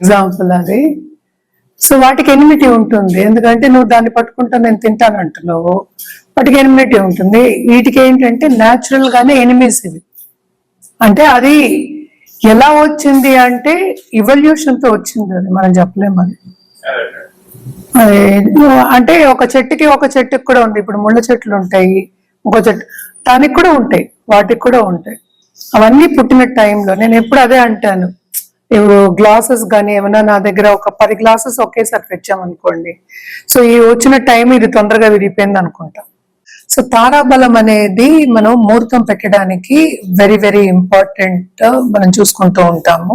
Example అది. So వాటికి enmity ఉంటుంది, ఎందుకంటే నువ్వు దాన్ని పట్టుకుంటా నేను తింటాను అంటున్నావు, వాటికి ఎనిమిటీ ఉంటుంది. వీటికి ఏంటంటే న్యాచురల్ గానే ఎనిమీస్ ఇవి. అంటే అది ఎలా వచ్చింది అంటే ఇవల్యూషన్ తో వచ్చింది, అది మనం చెప్పలేము. అది అంటే ఒక చెట్టుకి కూడా ఉంది. ఇప్పుడు ముళ్ళ చెట్లు ఉంటాయి, ఒక చెట్టు దానికి కూడా ఉంటాయి, వాటికి కూడా ఉంటాయి. అవన్నీ పుట్టిన టైంలో నేను ఎప్పుడు అదే అంటాను, ఇప్పుడు గ్లాసెస్ కానీ ఏమైనా నా దగ్గర ఒక 10 గ్లాసెస్ ఒకేసారి తెచ్చామనుకోండి, సో ఈ వచ్చిన టైం ఇది తొందరగా విరిగిపోయింది అనుకుంటాం. సో తారాబలం అనేది మనం ముహూర్తం పెట్టడానికి వెరీ వెరీ ఇంపార్టెంట్, మనం చూసుకుంటూ ఉంటాము.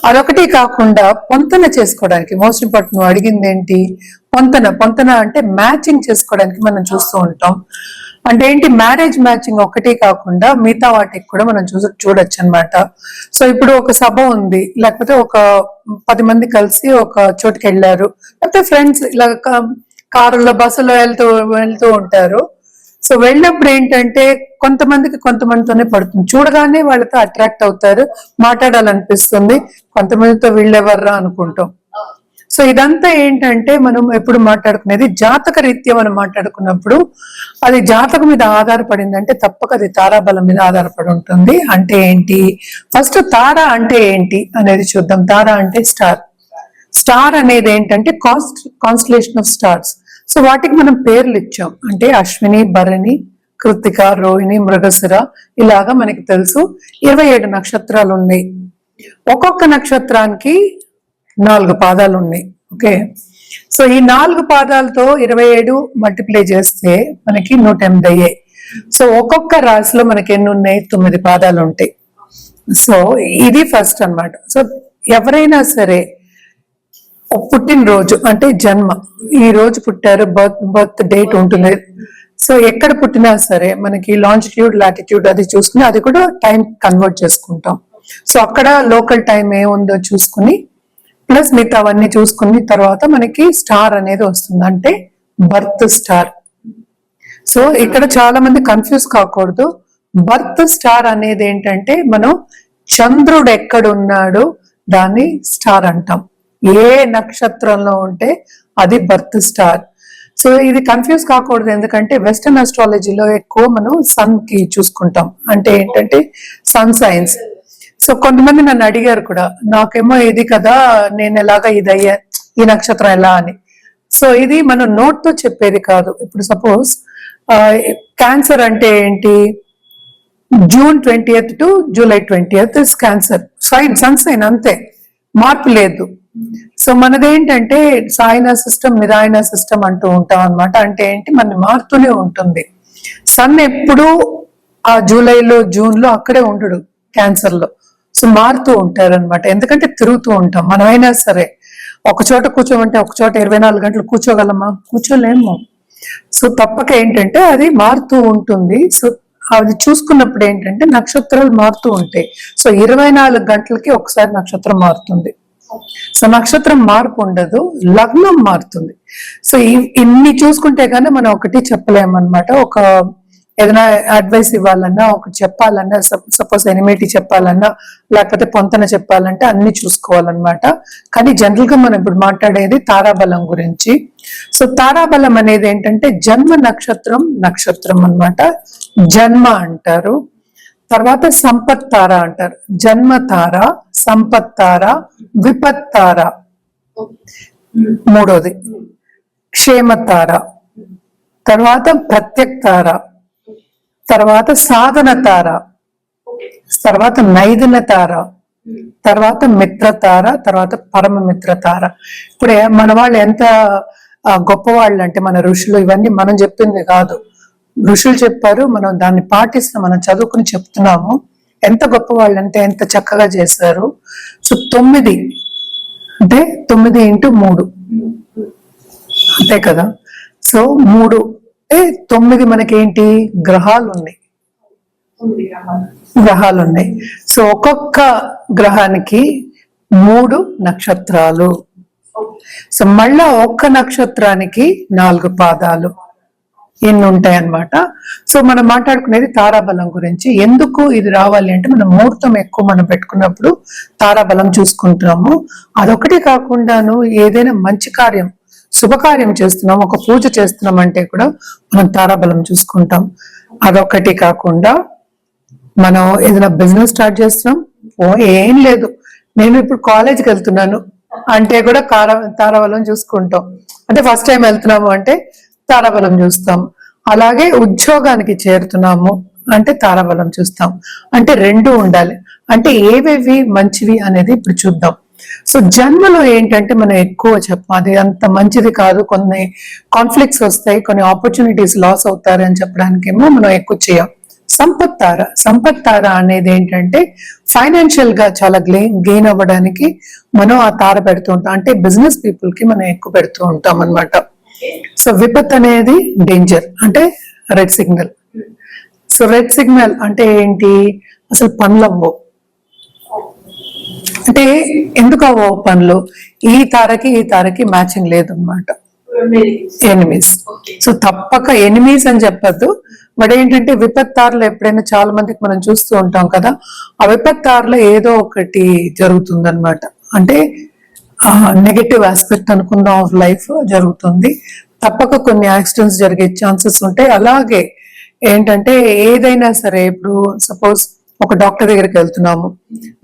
అదొకటి కాకుండా పొంతన చేసుకోవడానికి మోస్ట్ ఇంపార్టెంట్. నువ్వు అడిగింది ఏంటి? పొంతన అంటే మ్యాచింగ్ చేసుకోవడానికి మనం చూస్తూ ఉంటాం. అంటే ఏంటి, మ్యారేజ్ మ్యాచింగ్ ఒకటి కాకుండా మిగతా వాటికి కూడా మనం చూడొచ్చు అనమాట. సో ఇప్పుడు ఒక సభ ఉంది, లేకపోతే ఒక 10 మంది కలిసి ఒక చోటుకి వెళ్ళారు, లేకపోతే ఫ్రెండ్స్ ఇలా కారులో బస్సులో వెళ్తూ ఉంటారు. సో వెళ్ళినప్పుడు ఏంటంటే కొంతమందితోనే పడుతుంది, చూడగానే వాళ్ళతో అట్రాక్ట్ అవుతారు, మాట్లాడాలనిపిస్తుంది, కొంతమందితో వీళ్ళెవర్రా అనుకుంటాం. సో ఇదంతా ఏంటంటే మనం ఎప్పుడు మాట్లాడుకునేది జాతక రీత్యా మనం మాట్లాడుకున్నప్పుడు అది జాతకం మీద ఆధారపడింది అంటే తప్పక అది తారాబలం మీద ఆధారపడి ఉంటుంది. అంటే ఏంటి, ఫస్ట్ తార అంటే ఏంటి అనేది చూద్దాం. తార అంటే స్టార్ అనేది ఏంటంటే కాన్స్టలేషన్ ఆఫ్ స్టార్స్. సో వాటికి మనం పేర్లు ఇచ్చాం, అంటే అశ్విని, భరణి, కృత్తిక, రోహిణి, మృగశిర, ఇలాగా మనకి తెలుసు. 27 నక్షత్రాలు ఉన్నాయి. ఒక్కొక్క నక్షత్రానికి 4 పాదాలు ఉన్నాయి. ఓకే, సో ఈ 4 పాదాలతో 27 మల్టిప్లై చేస్తే మనకి 180 అయ్యాయి. సో ఒక్కొక్క రాశిలో మనకి ఎన్ని ఉన్నాయి? 9 పాదాలు ఉంటాయి. సో ఇది ఫస్ట్ అన్నమాట. సో ఎవరైనా సరే పుట్టినరోజు అంటే జన్మ, ఈ రోజు పుట్టారు, బర్త్ డేట్ ఉంటుంది. సో ఎక్కడ పుట్టినా సరే మనకి లాంజిట్యూడ్, లాటిట్యూడ్ అది చూసుకుని అది కూడా టైం కన్వర్ట్ చేసుకుంటాం. సో అక్కడ లోకల్ టైం ఏముందో చూసుకుని ప్లస్ మిగతా అవన్నీ చూసుకుని తర్వాత మనకి స్టార్ అనేది వస్తుంది, అంటే బర్త్ స్టార్. సో ఇక్కడ చాలా మంది కన్ఫ్యూజ్ కాకూడదు. బర్త్ స్టార్ అనేది ఏంటంటే మనం చంద్రుడు ఎక్కడున్నాడు దాన్ని స్టార్ అంటాం. ఏ నక్షత్రంలో ఉంటే అది బర్త్ స్టార్. సో ఇది కన్ఫ్యూజ్ కాకూడదు, ఎందుకంటే వెస్టర్న్ ఆస్ట్రాలజీలో ఎక్కువ మనం సన్ కి చూసుకుంటాం, అంటే ఏంటంటే సన్ సైన్స్. సో కొంతమంది నన్ను అడిగారు కూడా, నాకేమో ఇది కదా, నేను ఎలాగా ఇది అయ్యా, ఈ నక్షత్రం ఎలా అని. సో ఇది మనం నోట్ తో చెప్పేది కాదు. ఇప్పుడు సపోజ్ క్యాన్సర్ అంటే ఏంటి, June 20th to July 20th is cancer sun sign, అంతే, మార్పు లేదు. సో మనదేంటంటే సాయన సిస్టమ్, నిరాయన సిస్టమ్ అంటూ ఉంటాం అనమాట. అంటే ఏంటి, మన మారుతూనే ఉంటుంది. సన్ ఎప్పుడు ఆ జూలైలో, జూన్ లో అక్కడే ఉండడు క్యాన్సర్ లో. సో మారుతూ ఉంటారు అనమాట, ఎందుకంటే తిరుగుతూ ఉంటాం. మనమైనా సరే ఒక చోట కూర్చోమంటే ఒక చోట 24 గంటలు కూర్చోగలమా? కూర్చోలేము. సో తప్పక ఏంటంటే అది మారుతూ ఉంటుంది. సో అది చూసుకున్నప్పుడు ఏంటంటే నక్షత్రాలు మారుతూ ఉంటాయి. సో 24 గంటలకి ఒకసారి నక్షత్రం మారుతుంది. సో నక్షత్రం మార్పు ఉండదు, లగ్నం మారుతుంది. సో ఇన్ని చూసుకుంటే కానీ మనం ఒకటి చెప్పలేమన్నమాట. ఒక ఏదైనా అడ్వైస్ ఇవ్వాలన్నా, ఒకటి చెప్పాలన్నా, సపోజ్ ఎనిమిటీ చెప్పాలన్నా, లేకపోతే పొంతన చెప్పాలంటే అన్ని చూసుకోవాలన్నమాట. కానీ జనరల్ గా మనం ఇప్పుడు మాట్లాడేది తారాబలం గురించి. సో తారాబలం అనేది ఏంటంటే జన్మ నక్షత్రం అన్నమాట, జన్మ అంటారు. తర్వాత సంపత్ తార అంటారు, జన్మ తార, సంపత్ తార, విపత్ తార, మూడోది క్షేమ తార, తర్వాత ప్రత్యక్ తార, తర్వాత సాధన తార, తర్వాత నైదన తార, తర్వాత మిత్ర తార, తర్వాత పరమ మిత్ర తార. ఇప్పుడే మన వాళ్ళు ఎంత గొప్పవాళ్ళు అంటే, మన ఋషులు, ఇవన్నీ మనం చెప్పింది కాదు, ఋషులు చెప్పారు, మనం దాన్ని పాటిస్తాం, మనం చదువుకుని చెప్తున్నాము. ఎంత గొప్పవాళ్ళు అంటే ఎంత చక్కగా చేశారు. సో 9 అంటే 9 × 3 అంతే కదా. సో 3 9 మనకేంటి, గ్రహాలు ఉన్నాయి. సో ఒక్కొక్క గ్రహానికి 3 నక్షత్రాలు. సో మళ్ళా ఒక్క నక్షత్రానికి 4 పాదాలు. ఇన్ని ఉంటాయి అన్నమాట. సో మనం మాట్లాడుకునేది తారాబలం గురించి. ఎందుకు ఇది రావాలి అంటే మనం ముహూర్తం ఎక్కువ మనం పెట్టుకున్నప్పుడు తారాబలం చూసుకుంటున్నాము. అదొకటి కాకుండాను ఏదైనా మంచి కార్యం శుభకార్యం చేస్తున్నాం, ఒక పూజ చేస్తున్నాం అంటే కూడా మనం తారాబలం చూసుకుంటాం. అదొకటి కాకుండా మనం ఏదైనా బిజినెస్ స్టార్ట్ చేస్తున్నాం, ఏం లేదు నేను ఇప్పుడు కాలేజ్కి వెళ్తున్నాను అంటే కూడా తారాబలం చూసుకుంటాం. అంటే ఫస్ట్ టైం వెళ్తున్నాము అంటే తారాబలం చూస్తాం. అలాగే ఉద్యోగానికి చేరుతున్నాము అంటే తారాబలం చూస్తాం. అంటే రెండు ఉండాలి. అంటే ఏవేవి మంచివి అనేది ఇప్పుడు చూద్దాం. సో జన్మలో ఏంటంటే మనం ఎక్కువ చెప్పాం అది అంత మంచిది కాదు, కొన్ని కాన్ఫ్లిక్ట్స్ వస్తాయి, కొన్ని ఆపర్చునిటీస్ లాస్ అవుతారు అని చెప్పడానికేమో మనం ఎక్కువ చేయం. సంపత్ తార అనేది ఏంటంటే ఫైనాన్షియల్ గా చాలా గెయిన్ అవ్వడానికి మనం ఆ తార పెడుతూ ఉంటాం. అంటే బిజినెస్ పీపుల్ కి మనం ఎక్కువ పెడుతూ ఉంటాం అన్నమాట. సో విపత్ అనేది డేంజర్, అంటే red signal. So red signal అంటే ఏంటి, అసలు పనులు అవ్వవు. అంటే ఎందుకు అవ్వవు పనులు, ఈ తారకి మ్యాచింగ్ లేదు అనమాట. ఎనిమీస్. సో తప్పక ఎనిమీస్ అని చెప్పద్దు, బట్ ఏంటంటే విపత్తారులో ఎప్పుడైనా చాలా మందికి మనం చూస్తూ ఉంటాం కదా, ఆ విపత్తారులో ఏదో ఒకటి జరుగుతుంది అనమాట. అంటే నెగటివ్ ఆస్పెక్ట్ అనుకుందాం ఆఫ్ లైఫ్ జరుగుతుంది. తప్పక కొన్ని యాక్సిడెంట్స్ జరిగే ఛాన్సెస్ ఉంటాయి. అలాగే ఏంటంటే ఏదైనా సరే, ఇప్పుడు సపోజ్ ఒక డాక్టర్ దగ్గరికి వెళ్తున్నాము,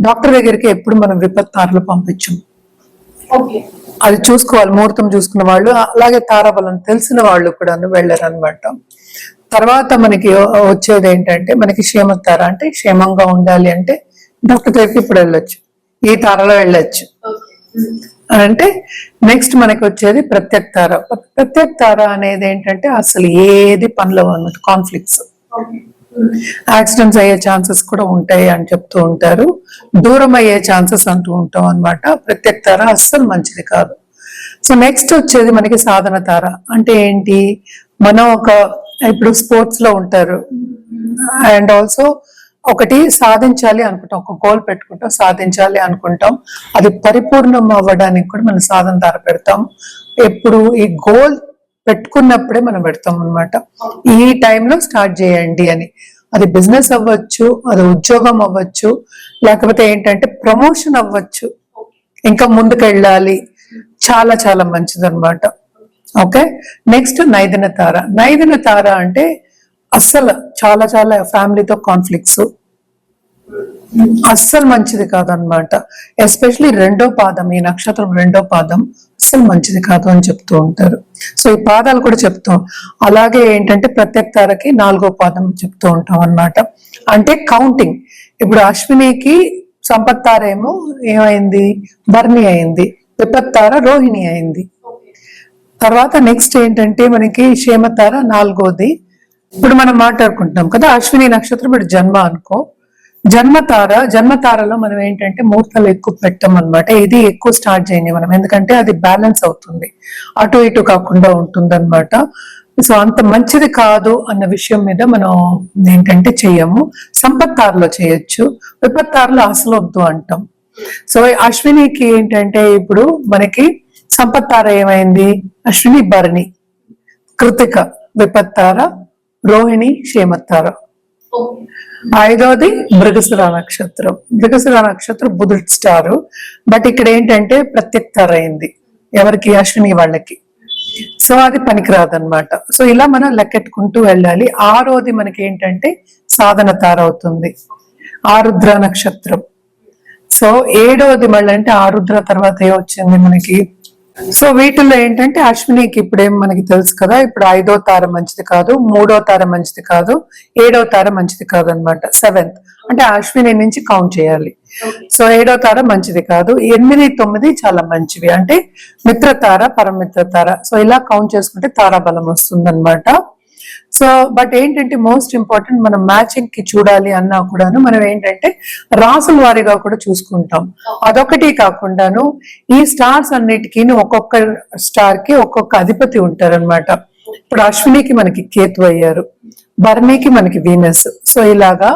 డాక్టర్ దగ్గరికి ఎప్పుడు మనం విపత్తారులు పంపించము. అది చూసుకోవాలి, ముహూర్తం చూసుకున్న వాళ్ళు, అలాగే తారాబలం తెలిసిన వాళ్ళు కూడా వెళ్ళారు అనమాట. తర్వాత మనకి వచ్చేది ఏంటంటే మనకి క్షేమతార, అంటే క్షేమంగా ఉండాలి అంటే డాక్టర్ దగ్గరికి ఇప్పుడు వెళ్ళొచ్చు, ఈ తారలో వెళ్ళొచ్చు. అంటే నెక్స్ట్ మనకి వచ్చేది ప్రత్యక్ తార అనేది ఏంటంటే అసలు ఏది పనులు అన్నమాట, కాన్ఫ్లిక్ట్స్, యాక్సిడెంట్స్ అయ్యే ఛాన్సెస్ కూడా ఉంటాయి అని చెప్తూ ఉంటారు, దూరం అయ్యే ఛాన్సెస్ అంటూ ఉంటాం అనమాట. ప్రత్యక్ తార అస్సలు మంచిది కాదు. సో నెక్స్ట్ వచ్చేది మనకి సాధన తార. అంటే ఏంటి, మనం ఇప్పుడు స్పోర్ట్స్ లో ఉంటారు అండ్ ఆల్సో ఒకటి సాధించాలి అనుకుంటాం, ఒక గోల్ పెట్టుకుంటాం, సాధించాలి అనుకుంటాం, అది పరిపూర్ణం అవ్వడానికి కూడా మనం సాధన తార పెడతాం. ఎప్పుడు ఈ గోల్ పెట్టుకున్నప్పుడే మనం పెడతాం అనమాట, ఈ టైంలో స్టార్ట్ చేయండి అని. అది బిజినెస్ అవ్వచ్చు, అది ఉద్యోగం అవ్వచ్చు, లేకపోతే ఏంటంటే ప్రమోషన్ అవ్వచ్చు, ఇంకా ముందుకు వెళ్ళాలి, చాలా చాలా మంచిది అనమాట. ఓకే, నెక్స్ట్ నైదిన తార అంటే అస్సలు చాలా చాలా ఫ్యామిలీతో కాన్ఫ్లిక్ట్స్, అస్సలు మంచిది కాదనమాట. ఎస్పెషలీ రెండో పాదం, ఈ నక్షత్రం రెండో పాదం అస్సలు మంచిది కాదు అని చెప్తూ ఉంటారు. సో ఈ పాదాలు కూడా చెప్తాం. అలాగే ఏంటంటే ప్రత్యక్ తారకి 4వ పాదం చెప్తూ ఉంటాం అన్నమాట. అంటే కౌంటింగ్, ఇప్పుడు అశ్వినికి సంపత్ తార ఏమో ఏమైంది, భరణి అయింది, విపత్ తార రోహిణి అయింది. తర్వాత నెక్స్ట్ ఏంటంటే మనకి క్షేమతార 4వది. ఇప్పుడు మనం మాట్లాడుకుంటున్నాం కదా, అశ్విని నక్షత్రం ఇప్పుడు జన్మ అనుకో, జన్మతారలో మనం ఏంటంటే ముహూర్తాలు ఎక్కువ పెట్టాం అనమాట. ఇది ఎక్కువ స్టార్ట్ చేయండి మనం, ఎందుకంటే అది బ్యాలెన్స్ అవుతుంది, అటు ఇటు కాకుండా ఉంటుంది అనమాట. సో అంత మంచిది కాదు అన్న విషయం మీద మనం ఏంటంటే చెయ్యము. సంపత్తారులో చేయొచ్చు, విపత్తారులో అసలు వద్దు అంటాం. సో అశ్వినికి ఏంటంటే ఇప్పుడు మనకి సంపత్తార ఏమైంది, అశ్విని భరణి, కృతిక విపత్తార, రోహిణి క్షేమతార. 5వది మృగశిర నక్షత్రం బుధుడు స్టారు, బట్ ఇక్కడ ఏంటంటే ప్రత్యక్ తార అయింది ఎవరికి, అశ్విని వాళ్ళకి. సో అది పనికిరాదనమాట. సో ఇలా మనం లెక్కెట్టుకుంటూ వెళ్ళాలి. 6వది మనకి ఏంటంటే సాధన తార అవుతుంది, ఆరుద్ర నక్షత్రం. సో 7వది మళ్ళీ అంటే ఆరుద్ర తర్వాత ఏమొచ్చింది మనకి. సో వీటిల్లో ఏంటంటే అశ్వినికి ఇప్పుడేం మనకి తెలుసు కదా, ఇప్పుడు 5వ తార మంచిది కాదు, 3వ తార మంచిది కాదు, 7వ తార మంచిది కాదు అనమాట. 7th అంటే అశ్విని నుంచి కౌంట్ చేయాలి. సో 7వ తార మంచిది కాదు, 8, 9 చాలా మంచివి, అంటే మిత్రతార, పరమిత్ర తార. సో ఇలా కౌంట్ చేసుకుంటే తారాబలం వస్తుంది అనమాట. సో బట్ ఏంటంటే మోస్ట్ ఇంపార్టెంట్, మనం మ్యాచింగ్ కి చూడాలి అన్నా కూడాను మనం ఏంటంటే రాసుల వారీగా కూడా చూసుకుంటాం. అదొకటి కాకుండాను ఈ స్టార్స్ అన్నిటికీ ఒక్కొక్క స్టార్ కి ఒక్కొక్క అధిపతి ఉంటారు అనమాట. ఇప్పుడు అశ్వినికి మనకి కేతు అయ్యారు, భరణికి మనకి వీనస్. సో ఇలాగా,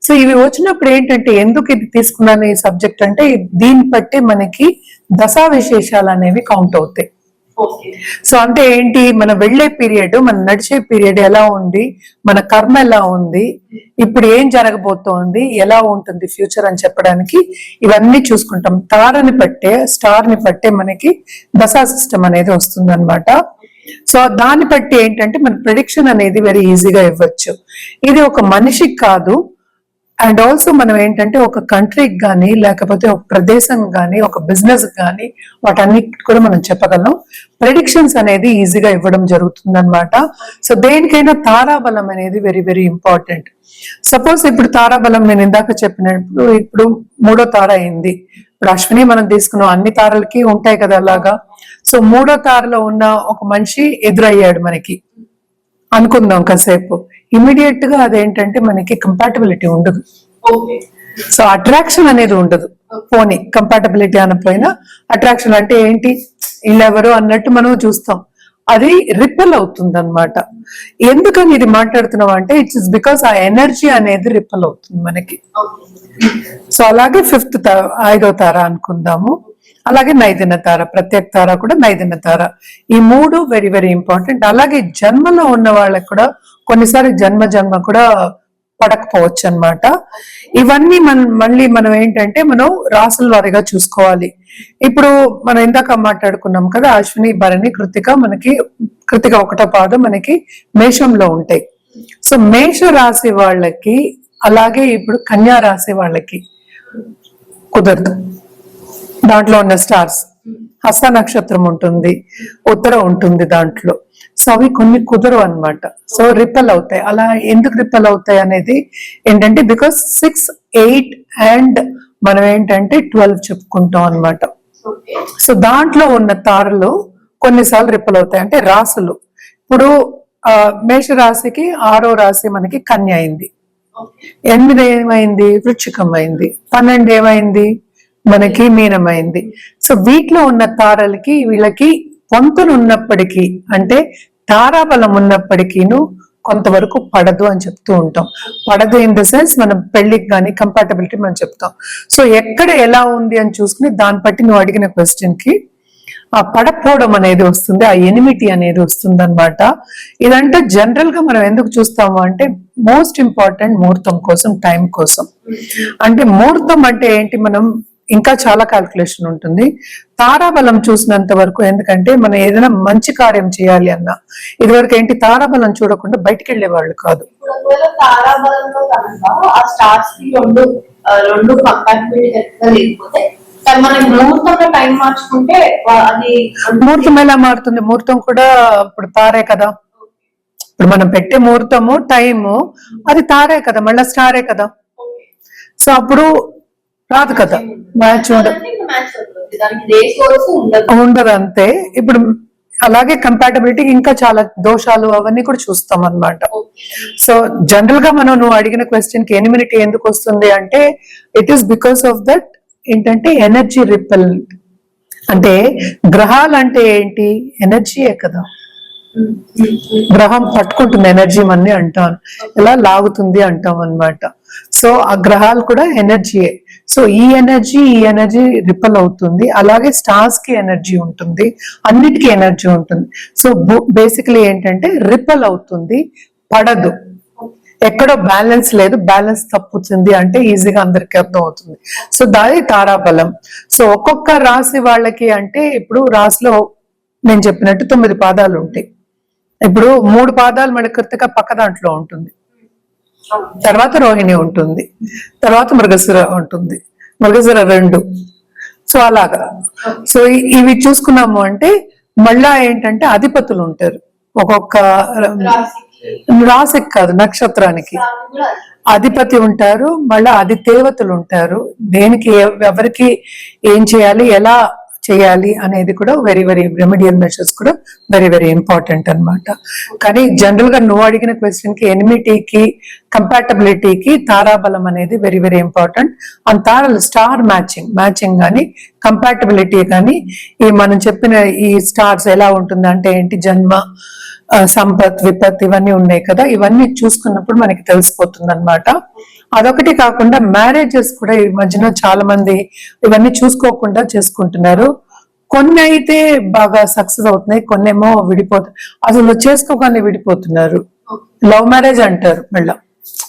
సో ఇవి వచ్చినప్పుడు ఏంటంటే ఎందుకు ఇది తీసుకున్నాను ఈ సబ్జెక్ట్ అంటే, దీన్ని బట్టి మనకి దశా విశేషాలు అనేవి కౌంట్ అవుతాయి. సో అంటే ఏంటి, మన వెళ్ళే పీరియడ్, మన నడిచే పీరియడ్ ఎలా ఉంది, మన కర్మ ఎలా ఉంది, ఇప్పుడు ఏం జరగబోతోంది, ఎలా ఉంటుంది ఫ్యూచర్ అని చెప్పడానికి ఇవన్నీ చూసుకుంటాం. తారని పట్టే, స్టార్ ని పట్టే మనకి దశా సిస్టమ్ అనేది వస్తుంది అనమాట. సో దాన్ని బట్టి ఏంటంటే మన ప్రిడిక్షన్ అనేది వెరీ ఈజీగా ఇవ్వచ్చు. ఇది ఒక మనిషికి కాదు, అండ్ ఆల్సో మనం ఏంటంటే ఒక కంట్రీకి కానీ, లేకపోతే ఒక ప్రదేశం కానీ, ఒక బిజినెస్ కానీ, వాటన్నిటి కూడా మనం చెప్పగలం. ప్రెడిక్షన్స్ అనేది ఈజీగా ఇవ్వడం జరుగుతుంది అనమాట. సో దేనికైనా తారాబలం అనేది వెరీ వెరీ ఇంపార్టెంట్. సపోజ్ ఇప్పుడు తారాబలం నేను ఇందాక చెప్పినప్పుడు ఇప్పుడు 3వ తార అయింది. ఇప్పుడు అశ్విని మనం తీసుకున్నాం, అన్ని తారలకి ఉంటాయి కదా అలాగా. సో 3వ తారలో ఉన్న ఒక మనిషి ఎదురయ్యాడు మనకి అనుకుందాం కాసేపు. ఇమీడియట్ గా అదేంటంటే మనకి కంపాటబిలిటీ ఉండదు. సో అట్రాక్షన్ అనేది ఉండదు. పోనీ కంపాటబిలిటీ అనపోయినా అట్రాక్షన్ అంటే ఏంటి, వీళ్ళెవరు అన్నట్టు మనం చూస్తాం, అది రిపెల్ అవుతుంది అనమాట. ఎందుకని ఇది మాట్లాడుతున్నాం అంటే ఇట్స్ బికాస్ ఆ ఎనర్జీ అనేది రిపెల్ అవుతుంది మనకి. సో అలాగే 5వ తార అనుకుందాము, అలాగే నైదిన తార, ప్రత్యేక తార కూడా నైదిన తార. ఈ 3 వెరీ వెరీ ఇంపార్టెంట్. అలాగే జన్మలో ఉన్న వాళ్ళకి కూడా కొన్నిసారి జన్మ కూడా పడకపోవచ్చు అనమాట. ఇవన్నీ మళ్ళీ మనం ఏంటంటే మనం రాసుల వారిగా చూసుకోవాలి. ఇప్పుడు మనం ఇందాక మాట్లాడుకున్నాం కదా, అశ్విని, భరణి, కృతిక, మనకి కృతిక 1వ పాదం మనకి మేషంలో ఉంటాయి. సో మేష రాశి వాళ్ళకి, అలాగే ఇప్పుడు కన్యా రాశి వాళ్ళకి కుదరదు. దాంట్లో ఉన్న స్టార్స్, హస్త నక్షత్రం ఉంటుంది, ఉత్తర ఉంటుంది దాంట్లో. సో అవి కొన్ని కుదరవు అనమాట. సో రిపెల్ అవుతాయి. అలా ఎందుకు రిపెల్ అవుతాయి అనేది ఏంటంటే బికాస్ 6, 8 అండ్ మనం ఏంటంటే 12 చెప్పుకుంటాం అనమాట. సో దాంట్లో ఉన్న తారలు కొన్నిసార్లు రిపెల్ అవుతాయి. అంటే రాసులు, ఇప్పుడు మేష రాశికి 6వ రాశి మనకి కన్య అయింది, 8 ఏమైంది, వృశ్చికం అయింది, 12 ఏమైంది మనకి మీనమైంది. సో వీటిలో ఉన్న తారలకి వీళ్ళకి పొంతులు ఉన్నప్పటికీ, అంటే తారాబలం ఉన్నప్పటికీను కొంతవరకు పడదు అని చెప్తూ ఉంటాం. పడదు ఇన్ ద సెన్స్ మనం పెళ్లికి కానీ కంపాటబిలిటీ మనం చెప్తాం. సో ఎక్కడ ఎలా ఉంది అని చూసుకుని దాన్ని బట్టి నువ్వు అడిగిన క్వశ్చన్ కి ఆ పడపోవడం అనేది వస్తుంది, ఆ ఎనిమిటీ అనేది వస్తుంది అనమాట. ఇదంటే జనరల్ గా మనం ఎందుకు చూస్తాము అంటే మోస్ట్ ఇంపార్టెంట్ ముహూర్తం కోసం, టైం కోసం. అంటే ముహూర్తం అంటే ఏంటి, మనం ఇంకా చాలా క్యాల్కులేషన్ ఉంటుంది. తారాబలం చూసినంత వరకు, ఎందుకంటే మనం ఏదైనా మంచి కార్యం చేయాలి అన్నా ఇదివరకు ఏంటి తారాబలం చూడకుండా బయటికి వెళ్లే వాళ్ళు కాదు. ముహూర్తం ఎలా మారుతుంది, ముహూర్తం కూడా ఇప్పుడు తారే కదా. ఇప్పుడు మనం పెట్టే ముహూర్తము, టైము అది తారే కదా, మళ్ళీ స్టారే కదా. సో అప్పుడు రాదు కదా, మ్యాచ్ ఉండదు అంతే. ఇప్పుడు అలాగే కంపాటబిలిటీ ఇంకా చాలా దోషాలు అవన్నీ కూడా చూస్తాం అనమాట. సో జనరల్ గా మనం నువ్వు అడిగిన క్వశ్చన్ కి ఎనిమినిటీ ఎందుకు వస్తుంది అంటే it is because of that ఏంటంటే ఎనర్జీ రిపెల్. అంటే గ్రహాలు అంటే ఏంటి, ఎనర్జీయే కదా. గ్రహం పట్టుకుంటుంది ఎనర్జీ మన్ని అంటాం, ఎలా లాగుతుంది అంటాం అనమాట. సో ఆ గ్రహాలు కూడా ఎనర్జీయే. సో ఈ ఎనర్జీ రిపెల్ అవుతుంది. అలాగే స్టార్స్ కి ఎనర్జీ ఉంటుంది, అన్నిటికీ ఎనర్జీ ఉంటుంది. సో బేసికలీ ఏంటంటే రిపెల్ అవుతుంది, పడదు. ఎక్కడో బ్యాలెన్స్ లేదు, బ్యాలెన్స్ తప్పుతుంది అంటే ఈజీగా అందరికీ అర్థం అవుతుంది. సో దాని తారాబలం. సో ఒక్కొక్క రాశి వాళ్ళకి అంటే ఇప్పుడు రాశిలో నేను చెప్పినట్టు 9 పాదాలు ఉంటాయి. ఇప్పుడు 3 పాదాలు మన కృతిక పక్క దాంట్లో ఉంటుంది, తర్వాత రోహిణి ఉంటుంది, తర్వాత మృగశిర ఉంటుంది, మృగశిర 2. సో అలాగా. సో ఇవి చూసుకున్నాము అంటే మళ్ళా ఏంటంటే అధిపతులు ఉంటారు ఒక్కొక్క రాశికి కాదు, నక్షత్రానికి అధిపతి ఉంటారు, మళ్ళా అధిదేవతలు ఉంటారు. దేనికి ఎవరికి ఏం చేయాలి, ఎలా చేయాలి అనేది కూడా వెరీ వెరీ రెమెడియల్ మెషర్స్ కూడా వెరీ వెరీ ఇంపార్టెంట్ అనమాట. కానీ జనరల్ గా నువ్వు అడిగిన క్వశ్చన్ కి ఎనిమిటీకి కంపాటబిలిటీకి తారాబలం అనేది వెరీ వెరీ ఇంపార్టెంట్. అండ్ తారాలు స్టార్ మ్యాచింగ్ కానీ కంపాటబిలిటీ కానీ ఈ మనం చెప్పిన ఈ స్టార్స్ ఎలా ఉంటుంది అంటే ఏంటి, జన్మ, సంపత్, విపత్ ఇవన్నీ ఉన్నాయి కదా, ఇవన్నీ చూసుకున్నప్పుడు మనకి తెలిసిపోతుంది అనమాట. అదొకటి కాకుండా మ్యారేజెస్ కూడా ఈ మధ్యన చాలా మంది ఇవన్నీ చూసుకోకుండా చేసుకుంటున్నారు. కొన్ని అయితే బాగా సక్సెస్ అవుతున్నాయి, కొన్ని ఏమో విడిపోతాయి, అసలు చేసుకోగానే విడిపోతున్నారు. లవ్ మ్యారేజ్ అంటారు మళ్ళా.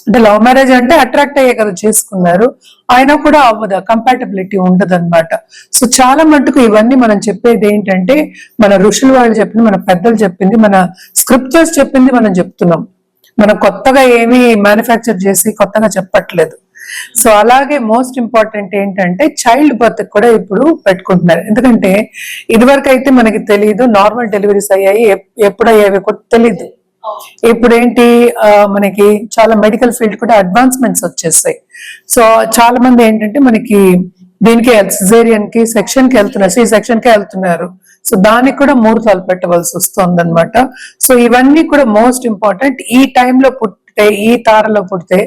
అంటే లవ్ మ్యారేజ్ అంటే అట్రాక్ట్ అయ్యే కదా చేసుకున్నారు, అయినా కూడా అవ్వదు, కంపాటబిలిటీ ఉండదు అనమాట. సో చాలా మటుకు ఇవన్నీ మనం చెప్పేది ఏంటంటే మన ఋషులు వాళ్ళు చెప్పింది, మన పెద్దలు చెప్పింది, మన స్క్రిప్చర్స్ చెప్పింది మనం చెప్తున్నాం. మనం కొత్తగా ఏమీ మ్యానుఫ్యాక్చర్ చేసి కొత్తగా చెప్పట్లేదు. సో అలాగే మోస్ట్ ఇంపార్టెంట్ ఏంటంటే చైల్డ్ బర్త్ కూడా ఇప్పుడు పెట్టుకుంటున్నారు. ఎందుకంటే ఇదివరకు అయితే మనకి తెలియదు, నార్మల్ డెలివరీస్ అయ్యాయి, ఎప్పుడు అయ్యాయి కూడా తెలీదు. ఇప్పుడు ఏంటి మనకి చాలా మెడికల్ ఫీల్డ్ కూడా అడ్వాన్స్మెంట్స్ వచ్చేసాయి. సో చాలా మంది ఏంటంటే మనకి దీనికి సిజేరియన్ కి సెక్షన్ కి వెళ్తున్నారు, సి సెక్షన్ కి వెళ్తున్నారు. సో దానికి కూడా ముహూర్తాలు పెట్టవలసి వస్తుంది అనమాట. సో ఇవన్నీ కూడా మోస్ట్ ఇంపార్టెంట్. ఈ టైంలో పుట్టితే, ఈ తారలో పుడితే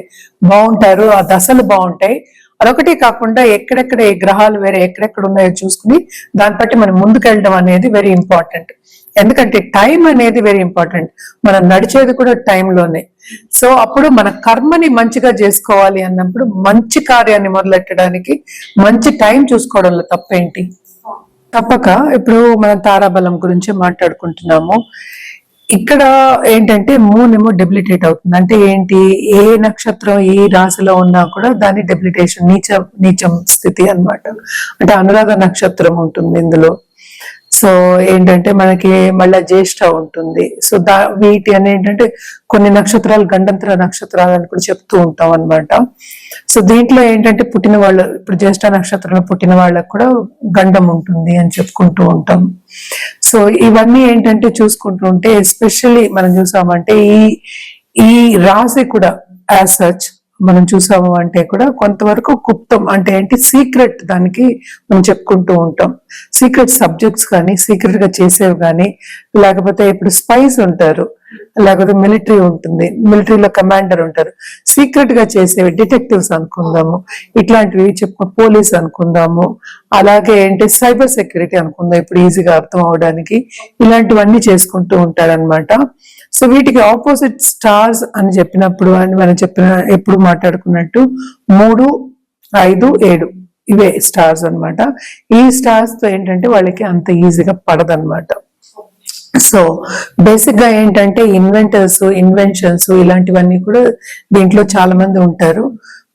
బాగుంటారు, ఆ దశలు బాగుంటాయి. అదొకటి కాకుండా ఎక్కడెక్కడ ఏ గ్రహాలు వేరే ఎక్కడెక్కడ ఉన్నాయో చూసుకుని దాన్ని బట్టి మనం ముందుకెళ్ళడం అనేది వెరీ ఇంపార్టెంట్. ఎందుకంటే టైం అనేది వెరీ ఇంపార్టెంట్, మనం నడిచేది కూడా టైంలోనే. సో అప్పుడు మన కర్మని మంచిగా చేసుకోవాలి అన్నప్పుడు మంచి కార్యాన్ని మొదలెట్టడానికి మంచి టైం చూసుకోవడంలో తప్పేంటి? తప్పక. ఇప్పుడు మనం తారాబలం గురించి మాట్లాడుకుంటున్నాము. ఇక్కడ ఏంటంటే మూన్ ఏమో డెబిలిటేట్ అవుతుంది. అంటే ఏంటి, ఏ నక్షత్రం ఏ రాశిలో ఉన్నా కూడా దాని డెబిలిటేషన్, నీచం స్థితి అన్నమాట. అంటే అనురాధ నక్షత్రం ఉంటుంది ఇందులో. సో ఏంటంటే మనకి మళ్ళా జ్యేష్ఠ ఉంటుంది. సో వీటి అని ఏంటంటే కొన్ని నక్షత్రాలు గండంతర నక్షత్రాలు అని కూడా చెప్తూ ఉంటాం అనమాట. సో దీంట్లో ఏంటంటే పుట్టిన వాళ్ళు, ఇప్పుడు జ్యేష్ఠ నక్షత్రంలో పుట్టిన వాళ్ళకు కూడా గండం ఉంటుంది అని చెప్పుకుంటూ ఉంటాం. సో ఇవన్నీ ఏంటంటే చూసుకుంటూ ఉంటే ఎస్పెషల్లీ మనం చూసామంటే ఈ రాశి కూడా యాజ్ సచ్ మనం చూసాము అంటే కూడా కొంతవరకు గుప్తం, అంటే ఏంటి సీక్రెట్, దానికి మనం చెప్పుకుంటూ ఉంటాం. సీక్రెట్ సబ్జెక్ట్స్ కానీ, సీక్రెట్ గా చేసేవి కానీ, లేకపోతే ఇప్పుడు స్పైస్ ఉంటారు, లేకపోతే మిలిటరీ ఉంటుంది, మిలిటరీలో కమాండర్ ఉంటారు, సీక్రెట్ గా చేసేవి డిటెక్టివ్స్ అనుకుందాము, ఇట్లాంటివి పోలీస్ అనుకుందాము. అలాగే ఏంటి సైబర్ సెక్యూరిటీ అనుకుందాం, ఇప్పుడు ఈజీగా అర్థం అవడానికి. ఇలాంటివన్నీ చేసుకుంటూ ఉంటారనమాట. సో వీటికి ఆపోజిట్ స్టార్స్ అని చెప్పినప్పుడు, అని మనం ఎప్పుడు మాట్లాడుకున్నట్టు 3, 5, 7 ఇవే స్టార్స్ అనమాట. ఈ స్టార్స్ తో ఏంటంటే వాళ్ళకి అంత ఈజీగా పడదనమాట. సో బేసిక్ గా ఏంటంటే ఇన్వెన్షన్స్ ఇలాంటివన్నీ కూడా దీంట్లో చాలా మంది ఉంటారు.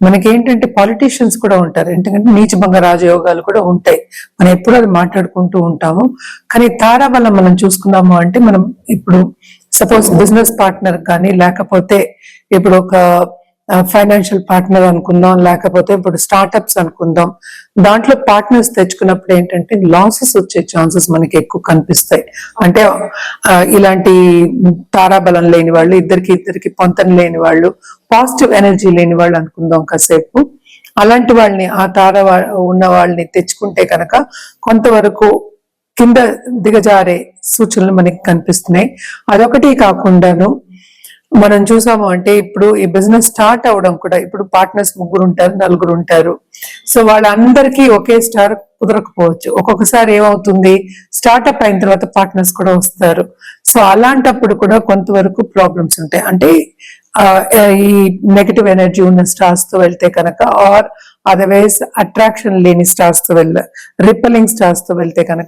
మనకేంటంటే పాలిటీషియన్స్ కూడా ఉంటారు, ఎందుకంటే నీచభంగ రాజయోగాలు కూడా ఉంటాయి. మనం ఎప్పుడు అది మాట్లాడుకుంటూ ఉంటాము. కానీ తారాబలం మనం చూసుకున్నాము అంటే, మనం ఇప్పుడు సపోజ్ బిజినెస్ పార్ట్నర్ కానీ, లేకపోతే ఇప్పుడు ఒక ఫైనాన్షియల్ పార్ట్నర్ అనుకుందాం, లేకపోతే ఇప్పుడు స్టార్ట్అప్స్ అనుకుందాం, దాంట్లో పార్ట్నర్స్ తెచ్చుకున్నప్పుడు ఏంటంటే లాసెస్ వచ్చే ఛాన్సెస్ మనకి ఎక్కువ కనిపిస్తాయి. అంటే ఇలాంటి తారాబలం లేని వాళ్ళు, ఇద్దరికి పొంతన లేని వాళ్ళు, పాజిటివ్ ఎనర్జీ లేని వాళ్ళు అనుకుందాం కాసేపు, అలాంటి వాళ్ళని, ఆ తార ఉన్న వాళ్ళని తెచ్చుకుంటే కనుక కొంతవరకు కింద దిగజారే సూచనలు మనకి కనిపిస్తున్నాయి. అదొకటి కాకుండాను మనం చూసాము అంటే ఇప్పుడు ఈ బిజినెస్ స్టార్ట్ అవడం కూడా, ఇప్పుడు పార్ట్నర్స్ 3 ఉంటారు, 4 ఉంటారు. సో వాళ్ళందరికీ ఒకే స్టార్ కుదరకపోవచ్చు. ఒక్కొక్కసారి ఏమవుతుంది, స్టార్ట్అప్ అయిన తర్వాత పార్ట్నర్స్ కూడా వస్తారు. సో అలాంటప్పుడు కూడా కొంతవరకు ప్రాబ్లమ్స్ ఉంటాయి. అంటే ఈ నెగటివ్ ఎనర్జీ ఉన్న స్టార్స్ తో వెళ్తే కనుక, ఆర్ అదర్వైజ్ అట్రాక్షన్ లేని స్టార్స్ తో రిపెలింగ్ స్టార్స్ తో వెళ్తే కనుక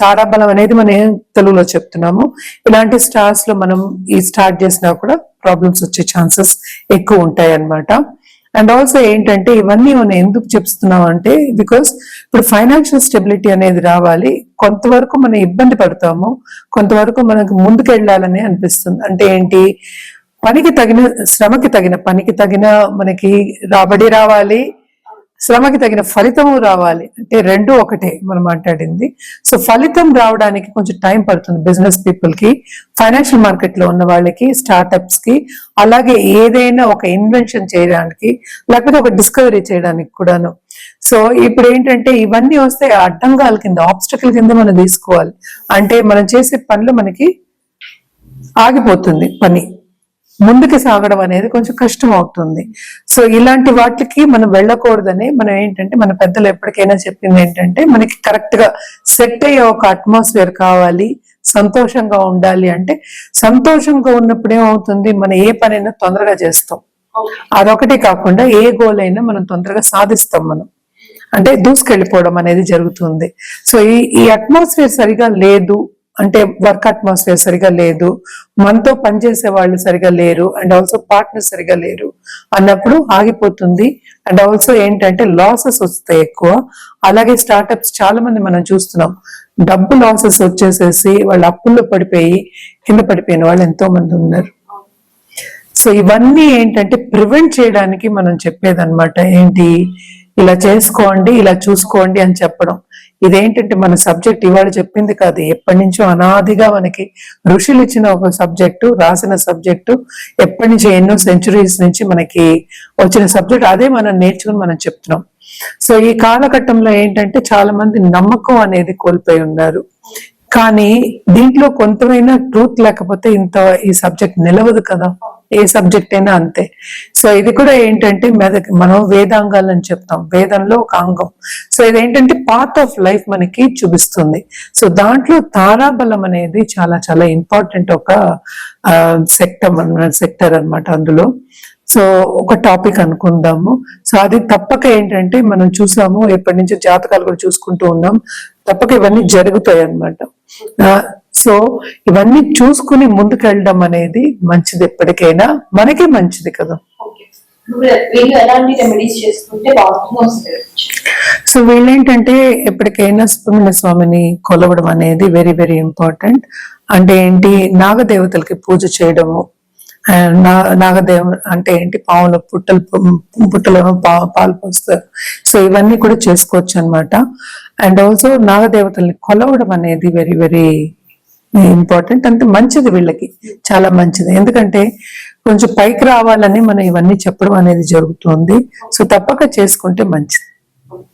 తారాబలం అనేది మనం తెలుగులో చెప్తున్నాము. ఇలాంటి స్టార్స్ లో మనం ఈ స్టార్ట్ చేసినా కూడా ప్రాబ్లమ్స్ వచ్చే ఛాన్సెస్ ఎక్కువ ఉంటాయి అన్నమాట. అండ్ ఆల్సో ఏంటంటే ఇవన్నీ మనం ఎందుకు చెప్తున్నాం అంటే, బికాస్ ఇప్పుడు ఫైనాన్షియల్ స్టెబిలిటీ అనేది రావాలి. కొంతవరకు మనం ఇబ్బంది పడతాము, కొంతవరకు మనకు ముందుకు వెళ్ళాలని అనిపిస్తుంది. అంటే ఏంటి, పనికి తగిన శ్రమకి తగిన పనికి తగిన మనకి రాబడి రావాలి, శ్రమకి తగిన ఫలితము రావాలి. అంటే రెండు ఒకటే మనం మాట్లాడింది. సో ఫలితం రావడానికి కొంచెం టైం పడుతుంది బిజినెస్ పీపుల్ కి, ఫైనాన్షియల్ మార్కెట్ లో ఉన్న వాళ్ళకి, స్టార్ట్అప్స్ కి, అలాగే ఏదైనా ఒక ఇన్వెన్షన్ చేయడానికి, లేకపోతే ఒక డిస్కవరీ చేయడానికి కూడాను. సో ఇప్పుడు ఏంటంటే ఇవన్నీ వస్తే అడ్డంగాల కింద, ఆబ్స్టకల్ కింద మనం తీసుకోవాలి. అంటే మనం చేసే పనులు మనకి ఆగిపోతుంది, పని ముందుకు సాగడం అనేది కొంచెం కష్టం అవుతుంది. సో ఇలాంటి వాటికి మనం వెళ్ళకూడదని మనం ఏంటంటే, మన పెద్దలు ఎప్పటికైనా చెప్పింది ఏంటంటే, మనకి కరెక్ట్ గా సెట్ అయ్యే ఒక అట్మాస్ఫియర్ కావాలి, సంతోషంగా ఉండాలి. అంటే సంతోషంగా ఉన్నప్పుడు ఏమవుతుంది, మనం ఏ పనైనా తొందరగా చేస్తాం. అదొకటి కాకుండా ఏ గోల్ అయినా మనం తొందరగా సాధిస్తాం మనం. అంటే దూసుకెళ్ళిపోవడం అనేది జరుగుతుంది. సో ఈ అట్మాస్ఫియర్ సరిగా లేదు అంటే, వర్క్ అట్మాస్ఫియర్ సరిగా లేదు, మనతో పనిచేసే వాళ్ళు సరిగా లేరు, అండ్ ఆల్సో పార్ట్నర్ సరిగా లేరు అన్నప్పుడు ఆగిపోతుంది. అండ్ ఆల్సో ఏంటంటే లాసెస్ వస్తాయి ఎక్కువ. అలాగే స్టార్టప్స్ చాలా మంది మనం చూస్తున్నాం, డబ్బు లాసెస్ వచ్చేసేసి వాళ్ళు అప్పుల్లో పడిపోయి కింద పడిపోయిన వాళ్ళు ఎంతో మంది ఉన్నారు. సో ఇవన్నీ ఏంటంటే ప్రివెంట్ చేయడానికి మనం చెప్పేదన్నమాట. ఏంటి, ఇలా చేసుకోండి, ఇలా చూసుకోండి అని చెప్పడం. ఇదేంటంటే మన సబ్జెక్ట్ ఇవాళ చెప్పింది కాదు, ఎప్పటి నుంచో అనాదిగా మనకి ఋషులు ఇచ్చిన ఒక సబ్జెక్టు, రాసిన సబ్జెక్టు, ఎప్పటి నుంచో ఎన్నో సెంచురీస్ నుంచి మనకి వచ్చిన సబ్జెక్ట్, అదే మనం నేర్చుకుని మనం చెప్తున్నాం. సో ఈ కాలఘట్టంలో ఏంటంటే చాలా మంది నమ్మకం అనేది కోల్పోయి ఉన్నారు. కానీ దీంట్లో కొంతమైనా ట్రూత్ లేకపోతే ఈ సబ్జెక్ట్ నిలవదు కదా, ఏ సబ్జెక్ట్ అయినా అంతే. సో ఇది కూడా ఏంటంటే మనం వేదాంగాలని చెప్తాం, వేదంలో ఒక అంగం. సో ఇదేంటంటే పార్ట్ ఆఫ్ లైఫ్ మనకి చూపిస్తుంది. సో దాంట్లో తారాబలం అనేది చాలా చాలా ఇంపార్టెంట్ ఒక సెక్టర్ అన్నమాట అందులో. సో ఒక టాపిక్ అనుకుందాము. సో అది తప్పక ఏంటంటే మనం చూసాము, ఎప్పటి నుంచో జాతకాలు కూడా చూసుకుంటూ ఉన్నాం, తప్పక ఇవన్నీ జరుగుతాయి అన్నమాట. సో ఇవన్నీ చూసుకుని ముందుకెళ్ళడం అనేది మంచిది, ఎప్పటికైనా మనకే మంచిది కదా. సో వీళ్ళేంటంటే ఎప్పటికైనా సుబ్రహ్మణ్య స్వామిని కొలవడం అనేది వెరీ వెరీ ఇంపార్టెంట్. అంటే ఏంటి, నాగదేవతలకి పూజ చేయడము. నాగదేవ అంటే ఏంటి, పావుల పుట్టలేమో పాలు పోస్తారు. సో ఇవన్నీ కూడా చేసుకోవచ్చు అన్నమాట. అండ్ ఆల్సో నాగదేవతల్ని కొలవడం అనేది వెరీ వెరీ ఇంపార్టెంట్. అంటే మంచిది, వీళ్ళకి చాలా మంచిది. ఎందుకంటే కొంచెం పైకి రావాలని మనం ఇవన్నీ చెప్పడం అనేది జరుగుతుంది. సో తప్పక చేసుకుంటే మంచిది.